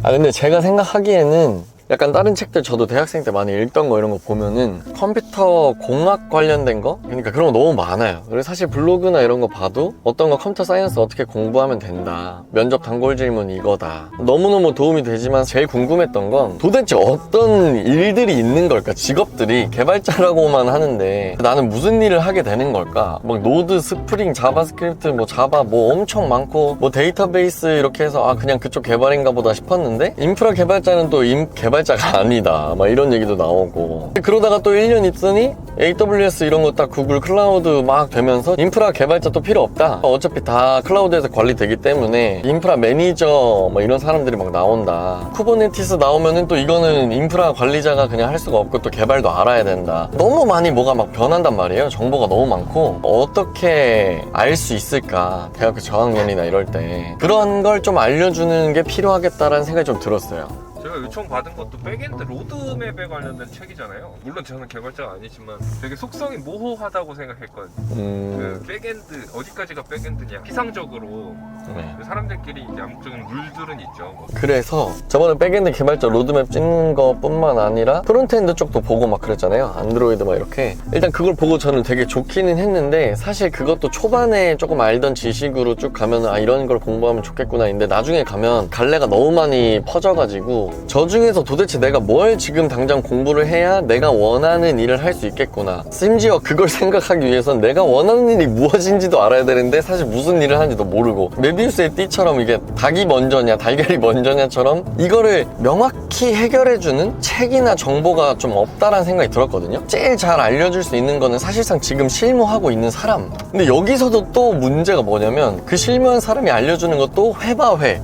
근데 제가 생각하기에는 약간 다른 책들 저도 대학생 때 많이 읽던 거 이런 거 보면은 컴퓨터 공학 관련된 거? 그러니까 그런 거 너무 많아요. 그래서 사실 블로그나 이런 거 봐도 어떤 거 컴퓨터 사이언스 어떻게 공부하면 된다, 면접 단골 질문 이거다, 너무너무 도움이 되지만 제일 궁금했던 건 도대체 어떤 일들이 있는 걸까? 직업들이 개발자라고만 하는데 나는 무슨 일을 하게 되는 걸까? 막 노드, 스프링, 자바스크립트, 뭐 자바 뭐 엄청 많고 뭐 데이터베이스 이렇게 해서 그냥 그쪽 개발인가 보다 싶었는데 인프라 개발자는 또 개발자가 아니다 막 이런 얘기도 나오고, 그러다가 또 1년 있더니 AWS 이런 거 딱 구글 클라우드 막 되면서 인프라 개발자 또 필요 없다, 어차피 다 클라우드에서 관리되기 때문에 인프라 매니저 뭐 이런 사람들이 막 나온다, 쿠버네티스 나오면은 또 이거는 인프라 관리자가 그냥 할 수가 없고 또 개발도 알아야 된다. 너무 많이 뭐가 막 변한단 말이에요. 정보가 너무 많고 어떻게 알 수 있을까, 대학교 저학년이나 이럴 때 그런 걸 좀 알려주는 게 필요하겠다라는 생각이 좀 들었어요. 제가 요청받은 것도 백엔드 로드맵에 관련된 책이잖아요. 물론 저는 개발자가 아니지만 되게 속성이 모호하다고 생각했거든요. 그 백엔드, 어디까지가 백엔드냐, 피상적으로 네. 그 사람들끼리 이제 암묵적인 룰들은 있죠. 뭐. 그래서 저번에 백엔드 개발자 로드맵 찍는 것뿐만 아니라 프론트엔드 쪽도 보고 막 그랬잖아요. 안드로이드 막 이렇게. 일단 그걸 보고 저는 되게 좋기는 했는데 사실 그것도 초반에 조금 알던 지식으로 쭉 가면 이런 걸 공부하면 좋겠구나 했는데 나중에 가면 갈래가 너무 많이 퍼져가지고 저 중에서 도대체 내가 뭘 지금 당장 공부를 해야 내가 원하는 일을 할 수 있겠구나, 심지어 그걸 생각하기 위해선 내가 원하는 일이 무엇인지도 알아야 되는데 사실 무슨 일을 하는지도 모르고, 메비우스의 띠처럼 이게 닭이 먼저냐 달걀이 먼저냐처럼 이거를 명확히 해결해주는 책이나 정보가 좀 없다라는 생각이 들었거든요. 제일 잘 알려줄 수 있는 거는 사실상 지금 실무하고 있는 사람. 근데 여기서도 또 문제가 뭐냐면 그 실무한 사람이 알려주는 것도 회바회,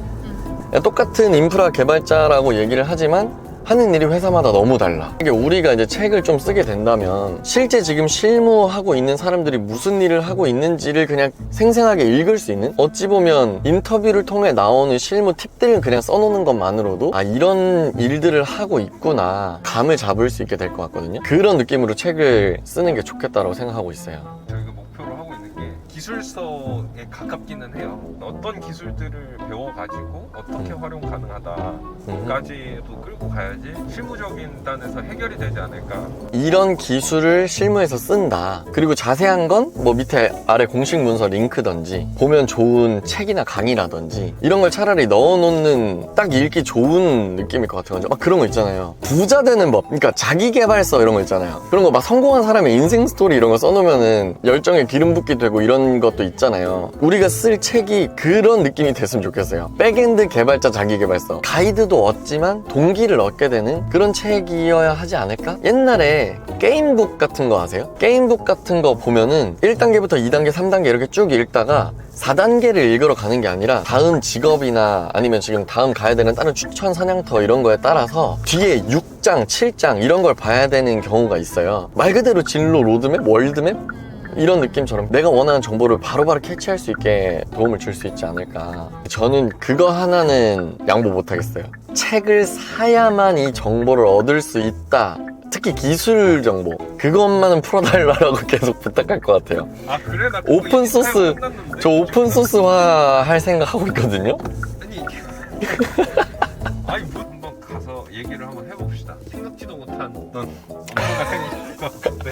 똑같은 인프라 개발자라고 얘기를 하지만 하는 일이 회사마다 너무 달라. 이게 우리가 이제 책을 좀 쓰게 된다면 실제 지금 실무하고 있는 사람들이 무슨 일을 하고 있는지를 그냥 생생하게 읽을 수 있는, 어찌 보면 인터뷰를 통해 나오는 실무 팁들을 그냥 써놓는 것만으로도 이런 일들을 하고 있구나 감을 잡을 수 있게 될 것 같거든요. 그런 느낌으로 책을 쓰는 게 좋겠다고 생각하고 있어요. 저희가 목표로 하고 있는 게 기술서에 가깝기는 해요. 어떤 기술들을 배워가지고 어떻게 활용 가능하다까지도 끌고 가야지 실무적인 단에서 해결이 되지 않을까. 이런 기술을 실무에서 쓴다, 그리고 자세한 건 뭐 밑에 아래 공식 문서 링크든지 보면 좋은 책이나 강의라든지 이런 걸 차라리 넣어놓는 딱 읽기 좋은 느낌일 것 같아가지고 막 그런 거 있잖아요. 부자 되는 법, 그러니까 자기계발서 이런 거 있잖아요. 그런 거 막 성공한 사람의 인생 스토리 이런 거 써놓으면은 열정에 기름 붓기 되고 이런 것도 있잖아요. 우리가 쓸 책이 그런 느낌이 됐으면 좋겠어요. 백엔드 개발자 자기계발서, 가이드도 얻지만 동기를 얻게 되는 그런 책이어야 하지 않을까? 옛날에 게임북 같은 거 아세요? 게임북 같은 거 보면은 1단계부터 2단계, 3단계 이렇게 쭉 읽다가 4단계를 읽으러 가는 게 아니라 다음 직업이나 아니면 지금 다음 가야 되는 다른 추천 사냥터 이런 거에 따라서 뒤에 6장, 7장 이런 걸 봐야 되는 경우가 있어요. 말 그대로 진로 로드맵, 월드맵? 이런 느낌처럼 내가 원하는 정보를 바로바로 캐치할 수 있게 도움을 줄 수 있지 않을까. 저는 그거 하나는 양보 못하겠어요. 책을 사야만 이 정보를 얻을 수 있다, 특히 기술 정보, 그것만은 풀어달라고 계속 부탁할 것 같아요. 그래? 나 오픈소스, 저 오픈소스화 할 생각하고 있거든요. 아니 뭐 한번 가서 얘기를 한번 해봅시다. 생각지도 못한 어떤 업무가 생길 것 같은데.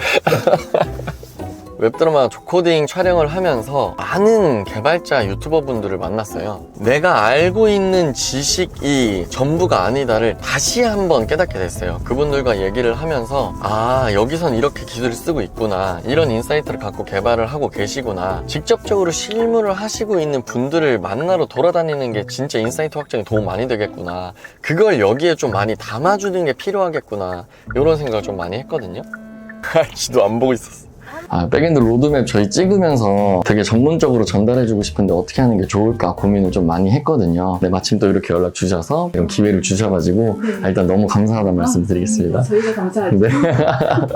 웹드라마 조코딩 촬영을 하면서 많은 개발자 유튜버 분들을 만났어요. 내가 알고 있는 지식이 전부가 아니다를 다시 한번 깨닫게 됐어요. 그분들과 얘기를 하면서 여기선 이렇게 기술을 쓰고 있구나, 이런 인사이트를 갖고 개발을 하고 계시구나, 직접적으로 실무를 하시고 있는 분들을 만나러 돌아다니는 게 진짜 인사이트 확장에 도움 많이 되겠구나, 그걸 여기에 좀 많이 담아주는 게 필요하겠구나, 이런 생각을 좀 많이 했거든요. 지도 안 보고 있었어. 백엔드 로드맵 저희 찍으면서 되게 전문적으로 전달해주고 싶은데 어떻게 하는 게 좋을까 고민을 좀 많이 했거든요. 근데 마침 또 이렇게 연락 주셔서 이런 기회를 주셔가지고 일단 너무 감사하다는 말씀 드리겠습니다. 저희가 감사하죠. 네.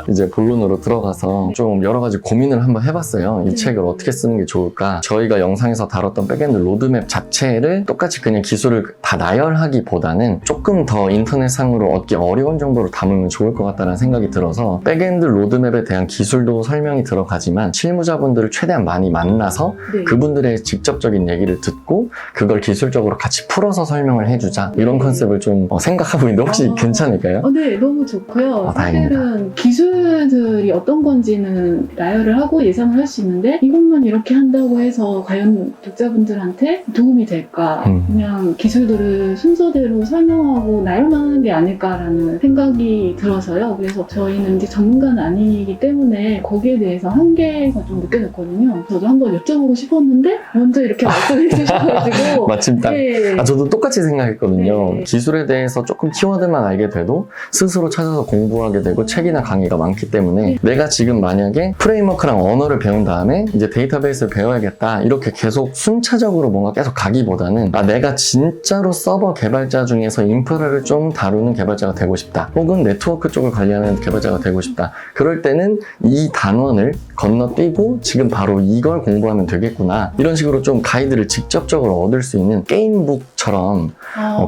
이제 본론으로 들어가서 좀 여러 가지 고민을 한번 해봤어요. 이 책을 어떻게 쓰는 게 좋을까. 저희가 영상에서 다뤘던 백엔드 로드맵 자체를 똑같이 그냥 기술을 다 나열하기보다는 조금 더 인터넷상으로 얻기 어려운 정도로 담으면 좋을 것 같다는 생각이 들어서 백엔드 로드맵에 대한 기술도 설명해 설명이 들어가지만 실무자분들을 최대한 많이 만나서 네. 그분들의 직접적인 얘기를 듣고 그걸 기술적으로 같이 풀어서 설명을 해주자 이런 네. 컨셉을 좀 생각하고 있는데 혹시 괜찮을까요? 네, 너무 좋고요. 다행입니다. 사실은 기술들이 어떤 건지는 나열을 하고 예상을 할 수 있는데 이것만 이렇게 한다고 해서 과연 독자분들한테 도움이 될까? 그냥 기술들을 순서대로 설명하고 나열만 하는 게 아닐까라는 생각이 들어서요. 그래서 저희는 이제 전문가는 아니기 때문에 거기에 대해서 한계가 좀 느껴졌거든요. 저도 한번 여쭤보고 싶었는데 먼저 이렇게 말씀해 주셔가지고 마침 딱 네. 저도 똑같이 생각했거든요. 네. 기술에 대해서 조금 키워드만 알게 돼도 스스로 찾아서 공부하게 되고 책이나 강의가 많기 때문에 네. 내가 지금 만약에 프레임워크랑 언어를 배운 다음에 이제 데이터베이스를 배워야겠다 이렇게 계속 순차적으로 뭔가 계속 가기보다는 내가 진짜로 서버 개발자 중에서 인프라를 좀 다루는 개발자가 되고 싶다 혹은 네트워크 쪽을 관리하는 개발자가 되고 싶다 그럴 때는 이 단원을 건너뛰고 지금 바로 이걸 공부하면 되겠구나 이런 식으로 좀 가이드를 직접적으로 얻을 수 있는 게임북처럼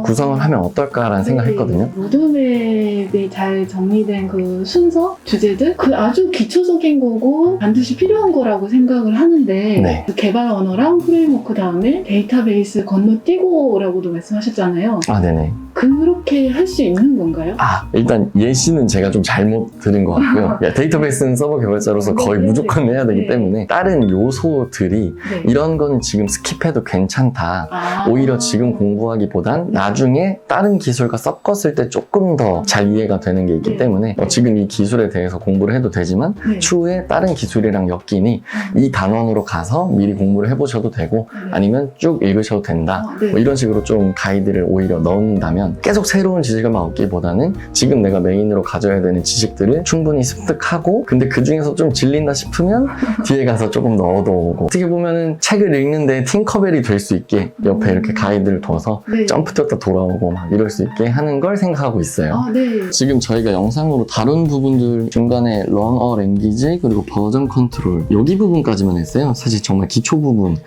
구성을 하면 어떨까라는 생각했거든요. 로드맵이 잘 정리된 그 순서, 주제들 그 아주 기초적인 거고 반드시 필요한 거라고 생각을 하는데 네. 그 개발 언어랑 프레임워크 다음에 데이터베이스 건너뛰고라고도 말씀하셨잖아요. 네네. 그렇게 할 수 있는 건가요? 일단 예시는 제가 좀 잘못 들은 것 같고요. 데이터베이스는 서버 개발자로서 거의 네, 무조건 해야 되기 네. 때문에 다른 요소들이 네. 이런 거는 지금 스킵해도 괜찮다. 오히려 지금 공부하기보단 나중에 다른 기술과 섞었을 때 조금 더 잘 이해가 되는 게 있기 네. 때문에 지금 이 기술에 대해서 공부를 해도 되지만 네. 추후에 다른 기술이랑 엮이니 이 단원으로 가서 미리 공부를 해보셔도 되고 네. 아니면 쭉 읽으셔도 된다. 네. 뭐 이런 식으로 좀 가이드를 오히려 넣는다면 계속 새로운 지식을 얻기보다는 지금 내가 메인으로 가져야 되는 지식들을 충분히 습득하고 근데 그 중에서 좀 질린다 싶으면 뒤에 가서 조금 더 얻어오고 어떻게 보면은 책을 읽는데 팅커벨이 될 수 있게 옆에 이렇게 가이드를 둬서 네. 점프 뛰었다 돌아오고 막 이럴 수 있게 하는 걸 생각하고 있어요. 네. 지금 저희가 영상으로 다룬 부분들 중간에 Run a Language 그리고 버전 컨트롤 여기 부분까지만 했어요. 사실 정말 기초 부분.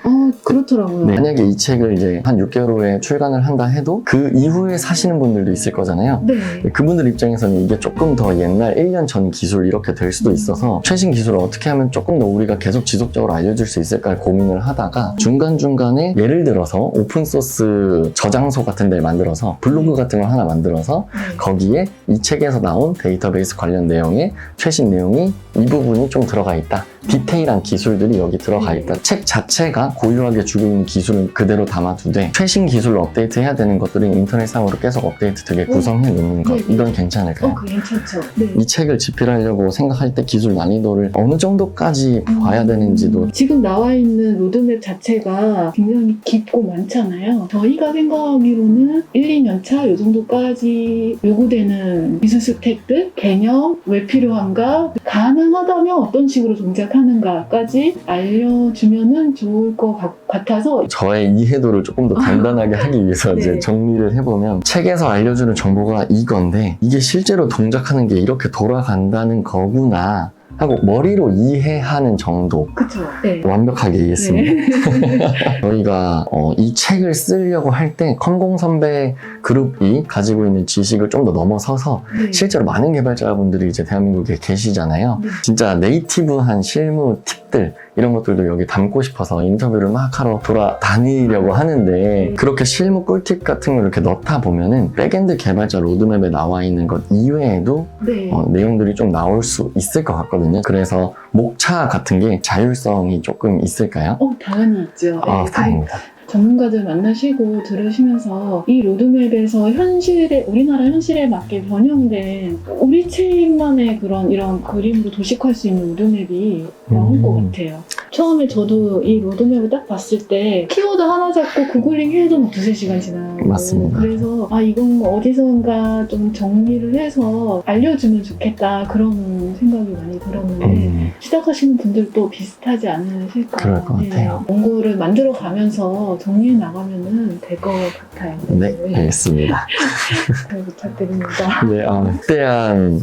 그렇더라고요. 네, 만약에 이 책을 이제 한 6개월 후에 출간을 한다 해도 그 이후에 사시는 분들도 있을 거잖아요. 네. 그분들 입장에서는 이게 조금 더 옛날 1년 전 기술 이렇게 될 수도 있어서 최신 기술을 어떻게 하면 조금 더 우리가 계속 지속적으로 알려줄 수 있을까 고민을 하다가 중간중간에 예를 들어서 오픈소스 저장소 같은 데를 만들어서 블로그 같은 걸 하나 만들어서 네. 거기에 이 책에서 나온 데이터베이스 관련 내용에 최신 내용이 이 부분이 좀 들어가 있다. 디테일한 기술들이 여기 들어가 있다. 책 자체가 고유하게 주고 있는 기술은 그대로 담아두되 최신 기술로 업데이트해야 되는 것들은 인터넷상으로 계속 업데이트 되게 구성해 놓는 것. 네. 이건 괜찮을까요? 그거 괜찮죠. 네. 이 책을 집필하려고 생각할 때 기술 난이도를 어느 정도까지 봐야 되는지도 지금 나와 있는 로드맵 자체가 굉장히 깊고 많잖아요. 저희가 생각하기로는 1, 2년 차 이 정도까지 요구되는 기술 스택들, 개념, 왜 필요한가, 가능하다면 어떤 식으로 동작하는가까지 알려주면은 좋을 것 같아서 저의 이해도를 조금 더 단단하게 하기 위해서 네. 이제 정리를 해보면 책에서 알려주는 정보가 이건데 이게 실제로 동작하는 게 이렇게 돌아간다는 거구나 하고 머리로 이해하는 정도 그쵸. 네. 완벽하게 이해했습니다. 네. 저희가 이 책을 쓰려고 할 때 컴공 선배 그룹이 가지고 있는 지식을 좀 더 넘어서서 네. 실제로 많은 개발자분들이 이제 대한민국에 계시잖아요. 네. 진짜 네이티브한 실무 팁들 이런 것들도 여기 담고 싶어서 인터뷰를 막 하러 돌아다니려고 하는데 그렇게 실무 꿀팁 같은 걸 이렇게 넣다 보면은 백엔드 개발자 로드맵에 나와 있는 것 이외에도 네. 내용들이 좀 나올 수 있을 것 같거든요. 그래서 목차 같은 게 자율성이 조금 있을까요? 당연히 있죠. 네. 다행입니다. 전문가들 만나시고 들으시면서 이 로드맵에서 우리나라 현실에 맞게 변형된 우리 책만의 이런 그림으로 도식할 수 있는 로드맵이 나올 것 같아요. 처음에 저도 이 로드맵을 딱 봤을 때 키워드 하나 잡고 구글링 해도 막 2-3시간 지나고 맞습니다. 그래서 이건 어디선가 좀 정리를 해서 알려주면 좋겠다 그런 생각이 많이 들었는데 시작하시는 분들도 비슷하지 않으실까. 그럴 것 같아요. 원고를 만들어 가면서 정리해 나가면은 될 것 같아요. 네, 알겠습니다. 잘 부탁드립니다. 네, 확대한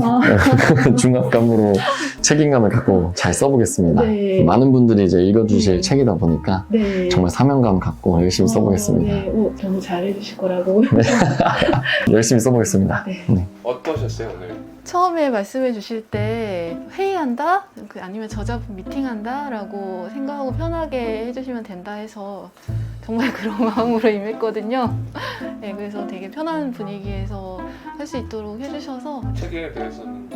중압감으로 책임감을 갖고 잘 써보겠습니다. 네. 많은 분들이 이제 읽어주실 네. 책이다 보니까 네. 정말 사명감 갖고 열심히 써보겠습니다. 네. 너무 잘해주실 거라고. 열심히 써보겠습니다. 네. 네. 어떠셨어요 오늘? 처음에 말씀해 주실 때 회의한다? 아니면 저자분 미팅한다? 라고 생각하고 편하게 해주시면 된다 해서 정말 그런 마음으로 임했거든요. 네, 그래서 되게 편한 분위기에서 할 수 있도록 해주셔서 책에 대해서는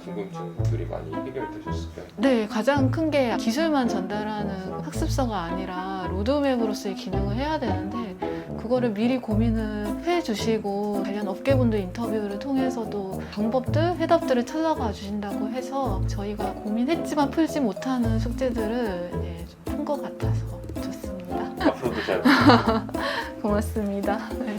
궁금증들이 많이 해결되셨을까요? 네, 가장 큰 게 기술만 전달하는 학습서가 아니라 로드맵으로서의 기능을 해야 되는데 그거를 미리 고민을 해주시고 관련 업계분들 인터뷰를 통해서도 방법들, 해답들을 찾아가 주신다고 해서 저희가 고민했지만 풀지 못하는 숙제들을 푼 것 같아서 좋습니다. 앞으로도 잘 고맙습니다. 네.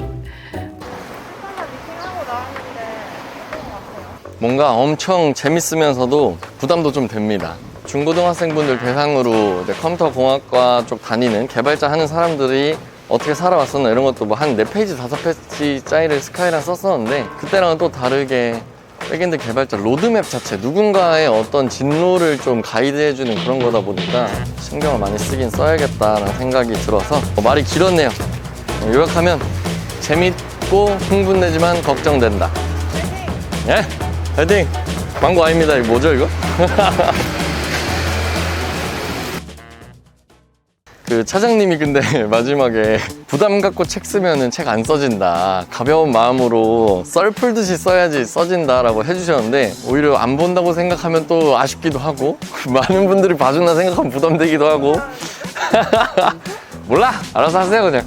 뭔가 엄청 재밌으면서도 부담도 좀 됩니다. 중고등학생분들 대상으로 이제 컴퓨터 공학과 쪽 다니는 개발자 하는 사람들이 어떻게 살아왔었나 이런 것도 뭐 한 4페이지, 5페이지짜리를 스카이랑 썼었는데 그때랑은 또 다르게 백엔드 개발자 로드맵 자체 누군가의 어떤 진로를 좀 가이드해주는 그런 거다 보니까 신경을 많이 쓰긴 써야겠다라는 생각이 들어서 말이 길었네요. 요약하면 재밌고 흥분되지만 걱정된다. 예? 파이팅! 광고 아닙니다. 이거 뭐죠 이거? 그 차장님이 근데 마지막에 부담 갖고 책 쓰면은 책 안 써진다. 가벼운 마음으로 썰 풀듯이 써야지 써진다 라고 해주셨는데 오히려 안 본다고 생각하면 또 아쉽기도 하고 많은 분들이 봐준다 생각하면 부담되기도 하고 몰라! 알아서 하세요 그냥.